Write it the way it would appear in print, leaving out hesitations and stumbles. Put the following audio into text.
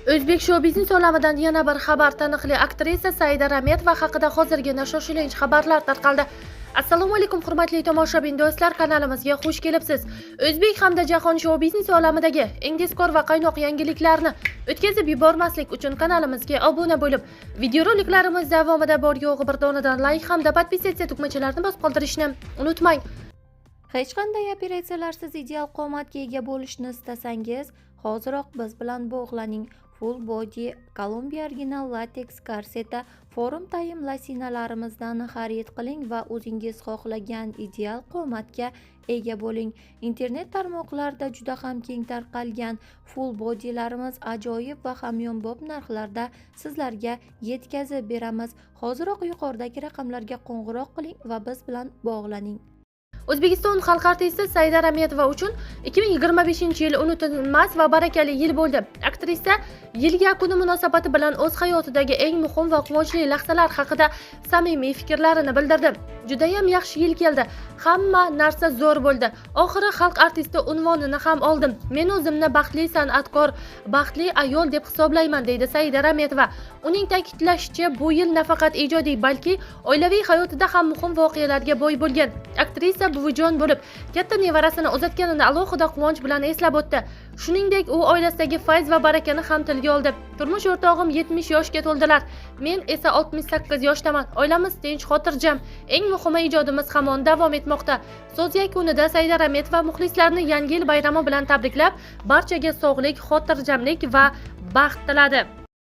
O'zbek shou-biznes olamidan yana bir xabar. Taniqli aktrisa Saida Rametova haqida hozirgina shoshilinch xabarlar tarqaldi. Assalomu alaykum hurmatli tomoshabin do'stlar, kanalimizga xush kelibsiz. O'zbek hamda jahon shou-biznes olamidagi eng tezkor va qaynoq yangiliklarni o'tkazib yubormaslik uchun kanalimizga obuna bo'lib, videoroliklarimiz davomida bor yo'g'i bir donadan like hamda podpisatsiya tugmachalarini bosib qoldirishni unutmang. Hech qanday operatsiyalarsiz ideal qomatga ega bo'lishni istasangiz, hoziroq biz bilan bog'laning. Full body Columbia original latex korseta forum tayim losinalarimizdan xarid qiling va o'zingiz xohlagan ideal qomatga ega bo'ling. Internet tarmoqlarida juda ham keng tarqalgan full bodylarimiz ajoyib va hamyonbop narxlarda sizlarga yetkazib beramiz. Hoziroq yuqoridagi raqamlarga qo'ng'iroq qiling va biz bilan bog'laning. O'zbekiston xalq artisti Saida Rametova uchun 2025-yil unutilmas va barakali yil bo'ldi. Aktrisa yil yakuni munosabati bilan o'z hayotidagi eng muhim va quvonchli lahzalar haqida samimiy fikrlarini bildirdi. Juda ham yaxshi yil keldi. Hamma narsa zo'r bo'ldi. Oxiri xalq artisti unvonini ham oldim. Men o'zimni baxtli san'atkor, baxtli ayol deb hisoblayman, deydi Saida Rametova. Uning ta'kidlashicha, bu yil nafaqat ijodiy, balki oilaviy hayotida ham muhim voqealarga boy bo'lgan. Aktrisa buvijon bo'lib, katta nevarasini uzatganini alohida quvonch bilan eslab o'tdi. Shuningdek, u oilasidagi fayz va barakani ham tilga oldi. Turmush o'rtog'im 70 yoshga to'ldilar. Men esa 68 yoshdaman. Oilamiz tinch, xotirjam. Eng muhimi, ijodimiz hamon davom etmoqda. So'z yakunida Saida Rametova muxlislarni Yangi yil bayrami bilan tabriklab, barchaga sog'lik, xotirjamlik va baxt tiladi.